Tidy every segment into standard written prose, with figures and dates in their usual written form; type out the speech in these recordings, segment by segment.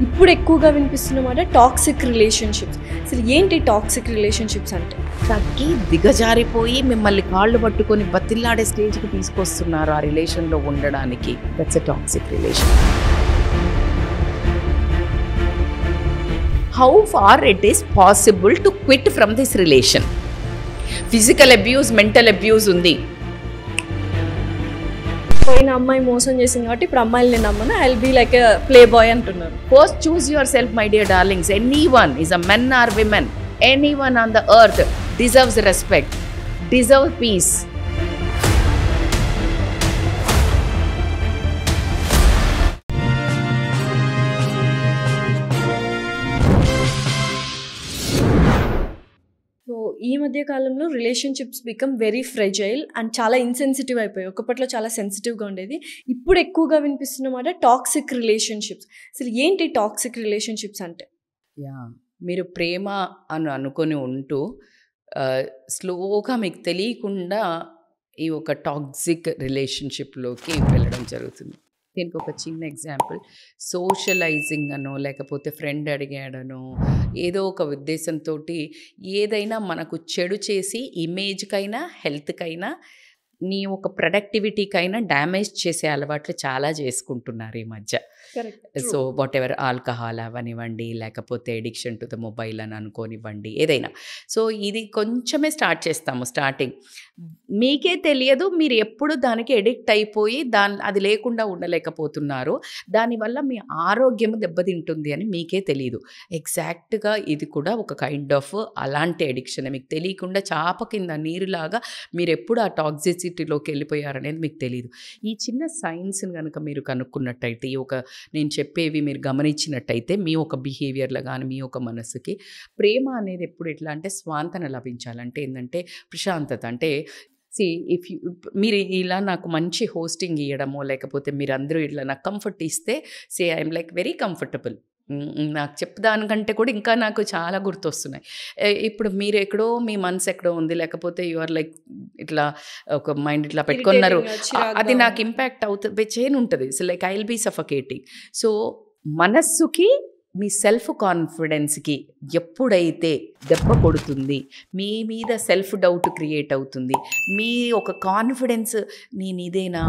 ఇప్పుడు ఎక్కువగా వినిపిస్తున్న మాట టాక్సిక్ రిలేషన్షిప్స్. అసలు ఏంటి టాక్సిక్ రిలేషన్షిప్స్ అంటే? తగ్గి దిగజారిపోయి మిమ్మల్ని కాళ్ళు పట్టుకొని బతిల్లాడే స్టేజ్కి తీసుకొస్తున్నారు ఆ రిలేషన్లో ఉండడానికి. That's a toxic relation. How far it is possible to quit from this relation? Physical abuse, mental abuse ఉంది. పోయిన అమ్మాయి మోసం చేసింది కాబట్టి ఇప్పుడు అమ్మాయిలు నేను నమ్మను, I will be like a play boy అంటున్నారు. First choose yourself my dear darlings. Anyone is a men or women, anyone on the earth deserves respect, deserves peace. So ఈ మధ్య కాలంలో relationships become very fragile and చాలా insensitive అయిపోయాయి. ఒకప్పట్లో చాలా సెన్సిటివ్గా ఉండేది, ఇప్పుడు ఎక్కువగా వినిపిస్తున్న మాట టాక్సిక్ రిలేషన్షిప్స్. అసలు ఏంటి టాక్సిక్ రిలేషన్షిప్స్ అంటే? మీరు ప్రేమ అని అనుకొని ఉంటూ స్లోగా మీకు తెలియకుండా ఈ ఒక టాక్సిక్ రిలేషన్షిప్లోకి వెళ్ళడం జరుగుతుంది. దీనికి ఒక చిన్న ఎగ్జాంపుల్, సోషలైజింగ్ అనో లేకపోతే ఫ్రెండ్ అడిగాడనో ఏదో ఒక ఉద్దేశంతో ఏదైనా మనకు చెడు చేసి ఇమేజ్కైనా హెల్త్కైనా నీ ఒక ప్రొడక్టివిటీకైనా డ్యామేజ్ చేసే అలవాట్లు చాలా చేసుకుంటున్నారు ఈ మధ్య. సో వాట్ ఎవర్ ఆల్కహాల్ అవనివ్వండి, లేకపోతే ఎడిక్షన్ టు ద మొబైల్ అని అనుకోనివ్వండి, ఏదైనా. సో ఇది కొంచెమే స్టార్ట్ చేస్తాము. స్టార్టింగ్ మీకే తెలియదు, మీరు ఎప్పుడు దానికి ఎడిక్ట్ అయిపోయి అది లేకుండా ఉండలేకపోతున్నారు. దానివల్ల మీ ఆరోగ్యం దెబ్బతింటుంది అని మీకే తెలియదు. ఎగ్జాక్ట్గా ఇది కూడా ఒక కైండ్ ఆఫ్ అలాంటి ఎడిక్షన్. మీకు తెలియకుండా చాప కింద నీరులాగా మీరు ఎప్పుడు ఆ టాక్సిసిటీలోకి వెళ్ళిపోయారనేది మీకు తెలియదు. ఈ చిన్న సైన్స్ని కనుక మీరు కనుక్కున్నట్టయితే, ఈ ఒక నేను చెప్పేవి మీరు గమనించినట్టయితే, మీ ఒక బిహేవియర్లో కానీ మీ ఒక మనసుకి ప్రేమ అనేది ఎప్పుడు ఎట్లా అంటే స్వాంతన లభించాలంటే ఏంటంటే ప్రశాంతత. అంటే మీరు ఇలా నాకు మంచి హోస్టింగ్ ఇవ్వడమో లేకపోతే మీరు అందరూ ఇట్లా నాకు కంఫర్ట్ ఇస్తే ఐఎమ్ లైక్ వెరీ కంఫర్టబుల్. నాకు చెప్పదానికంటే కూడా ఇంకా నాకు చాలా గుర్తొస్తున్నాయి. ఇప్పుడు మీరు ఎక్కడో మీ మనసు ఎక్కడో ఉంది, లేకపోతే యూఆర్ లైక్ ఇట్లా ఒక మైండ్ ఇట్లా పెట్టుకున్నారు, అది నాకు ఇంపాక్ట్ అవుతుంది, చైన్ ఉంటుంది. So like I will be suffocating. So మనస్సుకి మీ సెల్ఫ్ కాన్ఫిడెన్స్కి ఎప్పుడైతే దెబ్బ కొడుతుంది, మీ మీద సెల్ఫ్ డౌట్ క్రియేట్ అవుతుంది, మీ ఒక కాన్ఫిడెన్స్ నేను ఇదేనా,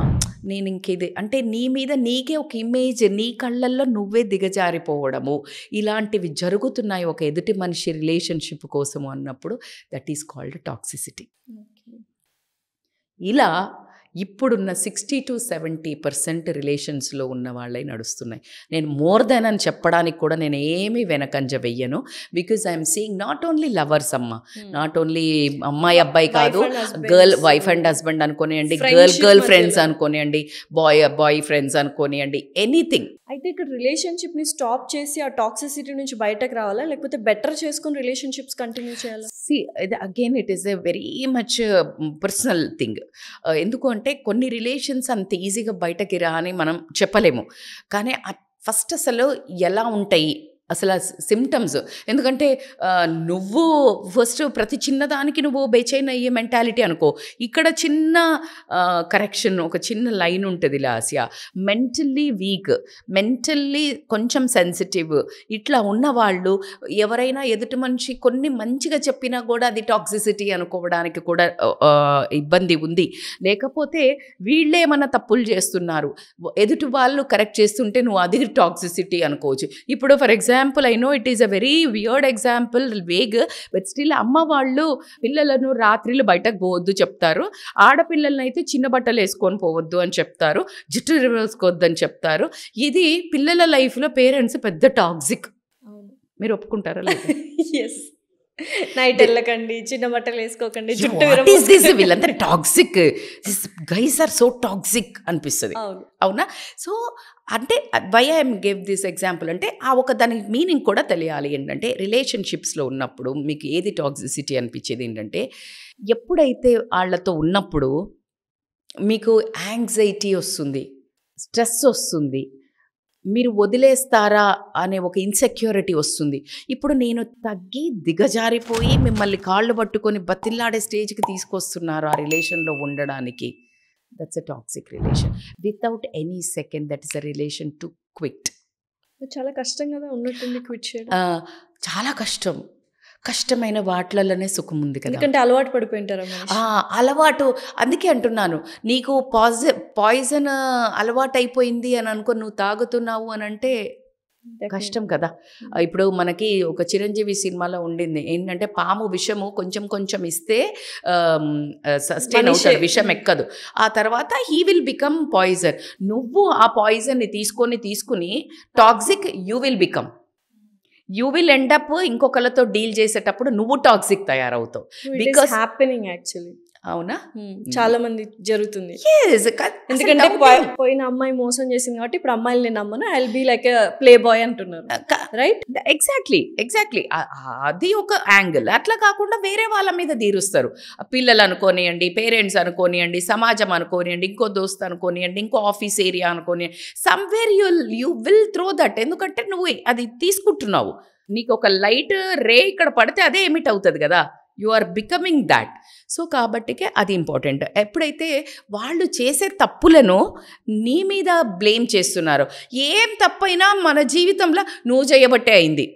నేను ఇంకేదే అంటే నీ మీద నీకే ఒక ఇమేజ్, నీ కళ్ళల్లో నువ్వే దిగజారిపోవడము, ఇలాంటివి జరుగుతున్నాయి ఒక ఎదుటి మనిషి రిలేషన్షిప్ కోసము అన్నప్పుడు దట్ ఈస్ కాల్డ్ టాక్సిసిటీ. ఇలా ఇప్పుడున్న 60-70% రిలేషన్స్లో ఉన్న వాళ్ళే నడుస్తున్నాయి. నేను మోర్ దెన్ అని చెప్పడానికి కూడా నేను ఏమీ వెనకంజ వెయ్యను. Because I'm seeing not only lovers అమ్మ, నాట్ ఓన్లీ అమ్మాయి అబ్బాయి కాదు, వైఫ్ అండ్ హస్బెండ్ అనుకోనియండి, గర్ల్ ఫ్రెండ్స్ అనుకోనియండి, బాయ్ ఫ్రెండ్స్ అనుకోనియండి, ఎనీథింగ్. అయితే ఇక్కడ రిలేషన్షిప్ని స్టాప్ చేసి ఆ టాక్సిసిటీ నుంచి బయటకు రావాలా, లేకపోతే బెటర్ చేసుకుని రిలేషన్షిప్స్ కంటిన్యూ చేయాలా? Again it is a very much personal thing. ఎందుకు అంటే కొన్ని రిలేషన్స్ అంత ఈజీగా బయటకి రా అని మనం చెప్పలేము. కానీ ఫస్ట్ అసలు ఎలా ఉంటాయి అసలు సిమ్టమ్స్, ఎందుకంటే నువ్వు ఫస్ట్ ప్రతి చిన్నదానికి నువ్వు బేచైన్ అయ్యే మెంటాలిటీ అనుకో. ఇక్కడ చిన్న కరెక్షన్, ఒక చిన్న లైన్ ఉంటుంది లాస్యా, మెంటల్లీ వీక్, మెంటల్లీ కొంచెం సెన్సిటివ్, ఇట్లా ఉన్నవాళ్ళు ఎవరైనా ఎదుటి మనిషి కొన్ని మంచిగా చెప్పినా కూడా అది టాక్సిసిటీ అనుకోవడానికి కూడా ఇబ్బంది ఉంది. లేకపోతే వీళ్ళేమన్నా తప్పులు చేస్తున్నారు, ఎదుటి వాళ్ళు కరెక్ట్ చేస్తుంటే నువ్వు అది టాక్సిసిటీ అనుకోవచ్చు. ఇప్పుడు for example I know it is a very weird example, vague, but still అమ్మ వాళ్ళు పిల్లలను రాత్రిళ్ళు బయటకు పోవద్దు చెప్తారు, ఆడపిల్లలను అయితే చిన్న బట్టలు వేసుకొని పోవద్దు అని చెప్తారు, జుట్టు వేసుకోవద్దు అని చెప్తారు. ఇది పిల్లల లైఫ్లో పేరెంట్స్ పెద్ద టాక్సిక్. మీరు ఒప్పుకుంటారా? ఎస్, నైట్ వెళ్ళకండి, చిన్న బట్టలు వేసుకోకండి, వీళ్ళంతా toxic, guys are so toxic అనిపిస్తుంది. అవునా? సో అంటే why I'm give this example అంటే దాని మీనింగ్ కూడా తెలియాలి. ఏంటంటే రిలేషన్షిప్స్లో ఉన్నప్పుడు మీకు ఏది టాక్సిసిటీ అనిపించేది ఏంటంటే, ఎప్పుడైతే వాళ్ళతో ఉన్నప్పుడు మీకు యాంగ్జైటీ వస్తుంది, స్ట్రెస్ వస్తుంది, మీరు వదిలేస్తారా అనే ఒక ఇన్సెక్యూరిటీ వస్తుంది. ఇప్పుడు నేను తగ్గి దిగజారిపోయి మిమ్మల్ని కాళ్ళు పట్టుకొని బతిల్లాడే స్టేజ్కి తీసుకొస్తున్నారు ఆ రిలేషన్లో ఉండడానికి. That's a toxic relation. Without any second, that is a relation to quit. చాలా కష్టం కదా ఉన్నట్టుంది క్విట్ చేయడం. చాలా కష్టం. కష్టమైన వాటిలలోనే సుఖం ఉంది కదా. ఎందుకంటే అలవాటు పడిపోయింటారా మనిషి. అలవాటు. అందుకే అంటున్నాను, నీకు పాయిజన్ అలవాటు అయిపోయింది అని అనుకో, నువ్వు తాగుతున్నావు అని అంటే కష్టం కదా. ఇప్పుడు మనకి ఒక చిరంజీవి సినిమాలో ఉండింది ఏంటంటే, పాము విషము కొంచెం కొంచెం ఇస్తే సస్టైన్ అవుతాడు, విషం ఎక్కదు. ఆ తర్వాత హీ విల్ బికమ్ పాయిజన్. నువ్వు ఆ పాయిజన్ని తీసుకుని toxic you will become. You will end up ఇంకొకరితో డీల్ చేసేటప్పుడు నువ్వు టాక్సిక్ తయారవుతావు. Because happening actually. అవునా, చాలా మంది జరుగుతుంది. ఎందుకంటే పోయిన అమ్మాయి మోసం చేసింది కాబట్టి ఇప్పుడు అమ్మాయిలు నేను నమ్మను, I will be like play boy అంటున్నారు, రైట్? ఎగ్జాక్ట్లీ అది ఒక యాంగిల్. అట్లా కాకుండా వేరే వాళ్ళ మీద తీరుస్తారు. పిల్లలు అనుకోనియండి, పేరెంట్స్ అనుకోనియండి, సమాజం అనుకోనియండి, ఇంకో దోస్త్ అనుకోనియండి, ఇంకో ఆఫీస్ ఏరియా అనుకోనియండి, somewhere you will throw that. ఎందుకంటే నువ్వు అది తీసుకుంటున్నావు. నీకు ఒక లైట్ రే ఇక్కడ పడితే అదే ఎమిట్ అవుతుంది కదా, you are becoming that. So కాబట్టికే అది ఇంపార్టెంట్. ఎప్పుడైతే వాళ్ళు చేసే తప్పులను నీ మీద బ్లేమ్ చేస్తున్నారో, ఏం తప్పైనా మన జీవితంలో నువ్వు చేయబట్టే అయింది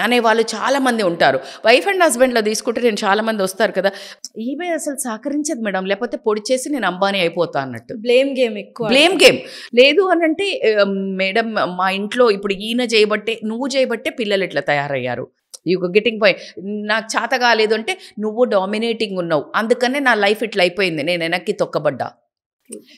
అనేవాళ్ళు చాలామంది ఉంటారు. వైఫ్ అండ్ హస్బెండ్లో తీసుకుంటే నేను చాలామంది వస్తారు కదా, ఈమె అసలు సహకరించదు మేడం, లేకపోతే పొడి చేసి నేను అంబానీ అయిపోతా అన్నట్టు. బ్లేమ్ గేమ్ ఎక్కువ. బ్లేమ్ గేమ్ లేదు అని అంటే, మేడం మా ఇంట్లో ఇప్పుడు ఈయన చేయబట్టే, నువ్వు చేయబట్టే పిల్లలు ఇట్లా తయారయ్యారు, యూ గెటింగ్ పాయింట్. నాకు చేత కాలేదు అంటే నువ్వు డామినేటింగ్ ఉన్నావు, అందుకనే నా లైఫ్ ఇట్లా అయిపోయింది, నేను వెనక్కి తొక్కబడ్డా.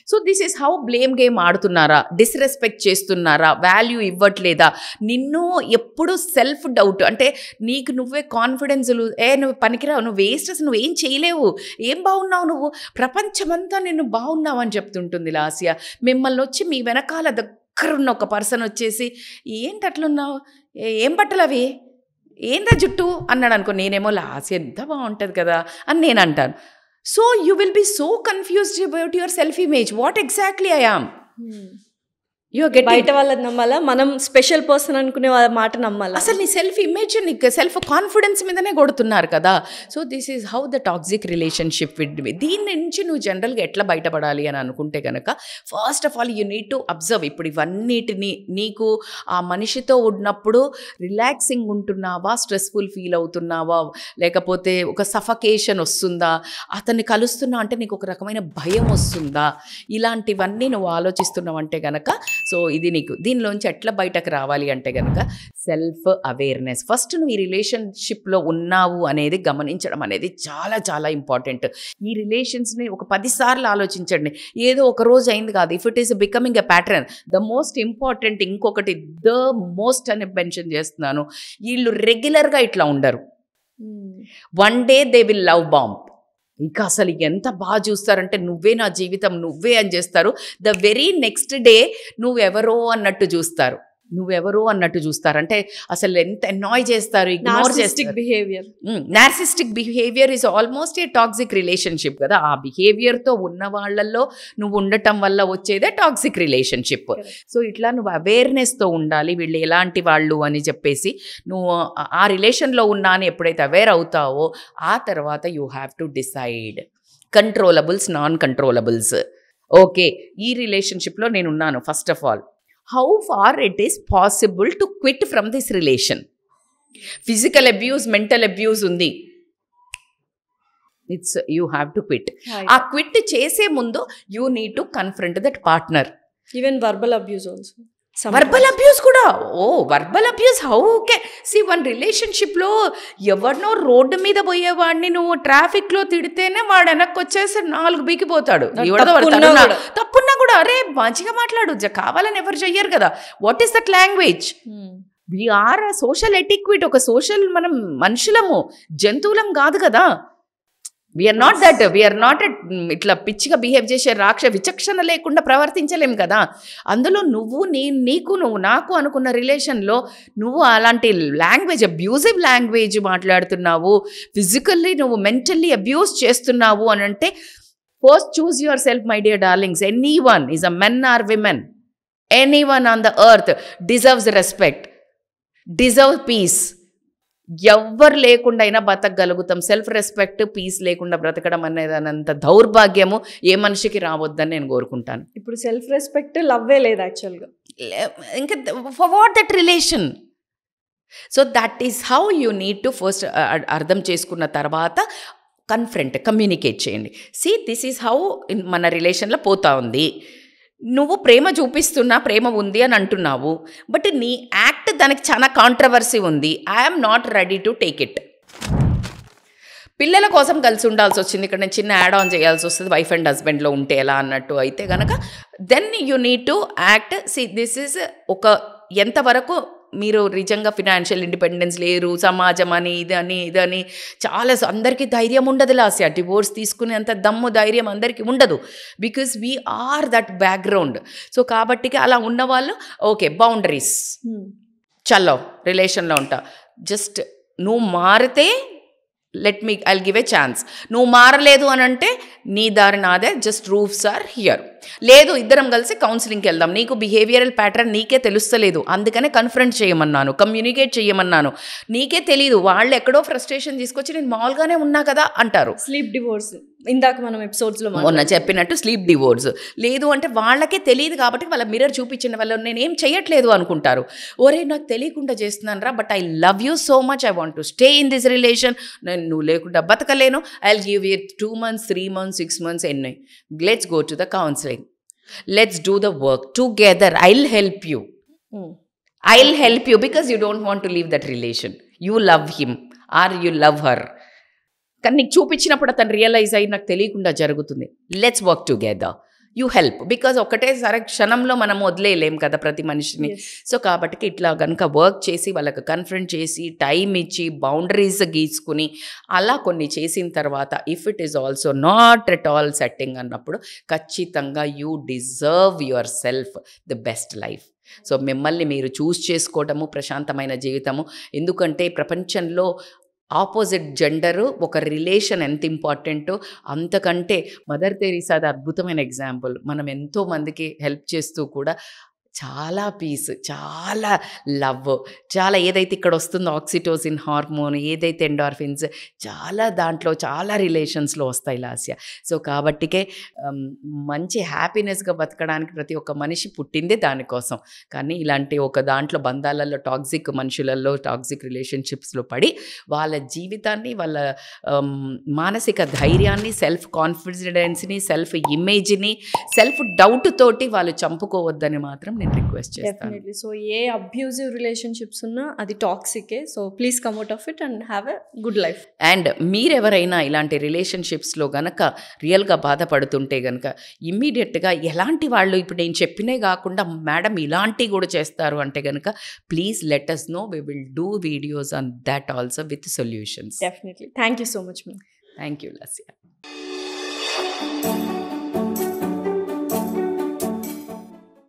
So this is how blame game ఆడుతున్నారా, డిస్రెస్పెక్ట్ చేస్తున్నారా, వాల్యూ ఇవ్వట్లేదా, నిన్ను ఎప్పుడు సెల్ఫ్ డౌట్, అంటే నీకు నువ్వే కాన్ఫిడెన్స్లు, నువ్వు పనికిరావు, నువ్వు వేస్ట్, అసలు నువ్వేం చేయలేవు, ఏం బాగున్నావు నువ్వు, ప్రపంచమంతా నిన్ను బాగున్నావు అని చెప్తుంటుంది లాస్య. మిమ్మల్ని వచ్చి మీ వెనకాల దగ్గరున్న ఒక పర్సన్ వచ్చేసి ఏంటి అట్లున్నావు, ఏం బట్టలు అవి, ఏందా జుట్టు అన్నాడు అనుకో, నేనేమో లాస్య ఎంత బాగుంటుంది కదా అని నేను అంటాను. So you will be so confused about your self-image. What exactly I am? బయట వాళ్ళని నమ్మాలా, మనం స్పెషల్ పర్సన్ అనుకునే వాళ్ళ మాట నమ్మాలా? అసలు నీ సెల్ఫ్ ఇమేజ్, నీకు సెల్ఫ్ కాన్ఫిడెన్స్ మీదనే కొడుతున్నారు కదా. So this is how the toxic relationship with me. దీని నుంచి నువ్వు జనరల్గా ఎట్లా బయటపడాలి అని అనుకుంటే కనుక, first of all you need to observe. ఇప్పుడు ఇవన్నిటిని నీకు ఆ మనిషితో ఉన్నప్పుడు రిలాక్సింగ్ ఉంటున్నావా, స్ట్రెస్ఫుల్ ఫీల్ అవుతున్నావా, లేకపోతే ఒక సఫకేషన్ వస్తుందా, అతన్ని కలుస్తున్నా అంటే నీకు ఒక రకమైన భయం వస్తుందా, ఇలాంటివన్నీ నువ్వు ఆలోచిస్తున్నావు అంటే కనుక, సో ఇది నీకు దీనిలోంచి ఎట్లా బయటకు రావాలి అంటే కనుక సెల్ఫ్ అవేర్నెస్. ఫస్ట్ నువ్వు ఈ రిలేషన్షిప్లో ఉన్నావు అనేది గమనించడం అనేది చాలా చాలా ఇంపార్టెంట్. ఈ రిలేషన్స్ని ఒక 10 సార్లు ఆలోచించండి, ఏదో ఒక రోజు అయింది కాదు. If it is becoming a pattern, the most important ఇంకొకటి, ద మోస్ట్ అని మెన్షన్ చేస్తున్నాను, వీళ్ళు రెగ్యులర్గా ఇట్లా ఉండరు. One day they will love bomb. ఇంకా అసలు ఎంత బాగా చూస్తారంటే నువ్వే నా జీవితం, నువ్వే అని చేస్తారు. ద వెరీ నెక్స్ట్ డే నువ్వెవరో అన్నట్టు చూస్తారు, అంటే అసలు ఎంత ఎనాయ్ చేస్తారు, ఇగ్నోర్ చేస్తారు. Narcissistic behaviour is almost A toxic relationship కదా. ఆ బిహేవియర్తో ఉన్న వాళ్ళల్లో నువ్వు ఉండటం వల్ల వచ్చేదే టాక్సిక్ రిలేషన్షిప్. సో ఇట్లా నువ్వు అవేర్నెస్తో ఉండాలి, వీళ్ళు ఎలాంటి వాళ్ళు అని చెప్పేసి. నువ్వు ఆ రిలేషన్లో ఉన్నా అని ఎప్పుడైతే అవేర్ అవుతావో, ఆ తర్వాత you have to decide controllables, non controllables. Okay, ఈ రిలేషన్షిప్లో నేను ఉన్నాను, first of all how far it is possible to quit from this relation. Physical abuse, mental abuse undi, it's you have to quit. Aa quit chese mundu you need to confront that partner. Even verbal abuse also. Verbal abuse కూడా. Verbal abuse how okay. See one రిలేషన్షిప్లో ఎవరినో road మీద పోయేవాడిని నువ్వు ట్రాఫిక్లో తిడితేనే వాడు వెనక్కి వచ్చేసి 4 బీకిపోతాడు. తప్పున్నా కూడా అరే మంచిగా మాట్లాడు, కావాలని ఎవరు చెయ్యరు కదా. What is that language? We are social etiquette. ఒక సోషల్, మనం మనుషులము, జంతువులం కాదు కదా. We are not that. We are not ఇట్లా పిచ్చిగా బిహేవ్ చేసే విచక్షణ లేకుండా ప్రవర్తించలేం కదా. అందులో నువ్వు నువ్వు నాకు అనుకున్న రిలేషన్లో నువ్వు అలాంటి లాంగ్వేజ్, అబ్యూజివ్ లాంగ్వేజ్ మాట్లాడుతున్నావు, ఫిజికల్లీ నువ్వు మెంటల్లీ అబ్యూస్ చేస్తున్నావు అని అంటే, first choose yourself my dear darlings. Anyone is a men or women, anyone on the earth deserves respect, deserve peace. ఎవ్వరు లేకుండా అయినా బతకగలుగుతాం. సెల్ఫ్ రెస్పెక్ట్, పీస్ లేకుండా బ్రతకడం అనేదానంత దౌర్భాగ్యము ఏ మనిషికి రావద్దని నేను కోరుకుంటాను. ఇప్పుడు సెల్ఫ్ రెస్పెక్ట్ లవ్వే లేదు యాక్చువల్గా. ఇంకా for what that relation? So that is how you need to first అర్థం చేసుకున్న తర్వాత కమ్యూనికేట్ చేయండి. సి దిస్ ఈజ్ హౌ మన రిలేషన్లో పోతా ఉంది. నువ్వు ప్రేమ చూపిస్తున్నా, ప్రేమ ఉంది అని అంటున్నావు, బట్ నీ యాక్ట్ దానికి చాలా కాంట్రవర్సీ ఉంది. I'm not ready to take it. పిల్లల కోసం కలిసి ఉండాల్సి వచ్చింది, ఇక్కడ నేను చిన్న యాడ్ ఆన్ చేయాల్సి వస్తుంది వైఫ్ అండ్ హస్బెండ్లో ఉంటే ఎలా అన్నట్టు అయితే కనుక then you need to act. See this is ఒక ఎంతవరకు మీరు నిజంగా ఫినాన్షియల్ ఇండిపెండెన్స్ లేరు, సమాజం అని ఇదని చాలా అందరికీ ధైర్యం ఉండదు లాస్య. డివోర్స్ తీసుకునేంత దమ్ము ధైర్యం అందరికీ ఉండదు, because we are that background. So కాబట్టి అలా ఉన్నవాళ్ళు ఓకే బౌండరీస్, చల్లో రిలేషన్లో ఉంటా, జస్ట్ నువ్వు మారితే ఐల్ గివ్ ఏ ఛాన్స్. నువ్వు మారలేదు అని అంటే నీ దారి నాదే, జస్ట్ రూఫ్స్ ఆర్ హియర్. లేదు ఇద్దరం కలిసి కౌన్సిలింగ్కి వెళ్దాం, నీకు బిహేవియరల్ ప్యాటర్న్ నీకే తెలుస్తలేదు, అందుకనే కన్ఫరెన్స్ చేయమన్నాను, కమ్యూనికేట్ చేయమన్నాను, నీకే తెలియదు, వాళ్ళు ఎక్కడో ఫ్రస్ట్రేషన్ తీసుకొచ్చి నేను మామూలుగానే ఉన్నా కదా అంటారు. స్లీప్ డివోర్స్ ఇందాక మనం ఎపిసోడ్స్లో మొన్న చెప్పినట్టు స్లీప్ డివోర్స్. లేదు అంటే వాళ్ళకే తెలియదు కాబట్టి వాళ్ళ మిర్రర్ చూపించిన వాళ్ళు నేనేం చేయట్లేదు అనుకుంటారు. ఓరే నాకు తెలియకుండా చేస్తున్నాను రా, but I love you so much, I want to stay in this relation, నేను నువ్వు లేకుండా బతకలేను, I will give you 2 months 3 months 6 months ఎన్ని, let's go to the counselling, let's do the work together, I will help you, I will help you because you don't want to leave that relation, you love him or you love her. కానీ నీకు చూపించినప్పుడు అతను realise అయ్యి నాకు తెలియకుండా జరుగుతుంది, let's work together, you help, because ఒకటేసారి క్షణంలో మనం వదిలేయలేం కదా ప్రతి మనిషిని. సో కాబట్టి ఇట్లా కనుక వర్క్ చేసి వాళ్ళకి కన్ఫరెంట్ చేసి టైం ఇచ్చి బౌండరీస్ గీసుకుని అలా కొన్ని చేసిన తర్వాత if it is also not at all setting అన్నప్పుడు ఖచ్చితంగా you deserve your self the best life. So మిమ్మల్ని మీరు చూస్ చేసుకోవడము, ప్రశాంతమైన జీవితము. ఎందుకంటే ప్రపంచంలో ఆపోజిట్ జెండరు ఒక రిలేషన్ ఎంత ఇంపార్టెంటో అంతకంటే మదర్ తెరీసాది అద్భుతమైన ఎగ్జాంపుల్. మనం ఎంతోమందికి హెల్ప్ చేస్తూ కూడా చాలా పీస్, చాలా లవ్, చాలా ఏదైతే ఇక్కడ వస్తుందో ఆక్సిటోసిన్ హార్మోన్, ఏదైతే ఎండార్ఫిన్స్, చాలా దాంట్లో చాలా రిలేషన్స్లో వస్తాయి లాస్య. సో కాబట్టికే మంచి హ్యాపీనెస్గా బతకడానికి ప్రతి ఒక్క మనిషి పుట్టిందే దానికోసం. కానీ ఇలాంటి ఒక దాంట్లో బంధాలలో టాక్సిక్ మనుషులలో టాక్సిక్ రిలేషన్షిప్స్లో పడి వాళ్ళ జీవితాన్ని, వాళ్ళ మానసిక ధైర్యాన్ని, సెల్ఫ్ కాన్ఫిడెన్స్ని, సెల్ఫ్ ఇమేజ్ని, సెల్ఫ్ డౌట్ తోటి వాళ్ళు చంపుకోవద్దని మాత్రం రిక్వెస్ట్ చేస్తాను. డెఫినెట్లీ. సో ఏ అబ్యూజివ్ రిలేషన్షిప్స్ ఉన్నా అది టాక్సికే. So please come out of it and have a good life. And మీరెవరైనా ఇలాంటి రిలేషన్షిప్స్లో గనక రియల్గా బాధపడుతుంటే గనక ఇమ్మీడియట్గా ఎలాంటి వాళ్ళు ఇప్పుడు నేను చెప్పినే కాకుండా మేడం ఇలాంటివి కూడా చేస్తారు అంటే గనక please let us know, we will do videos on that also with solutions. Definitely. Thank you so much, ma'am. Thank you, Lasya.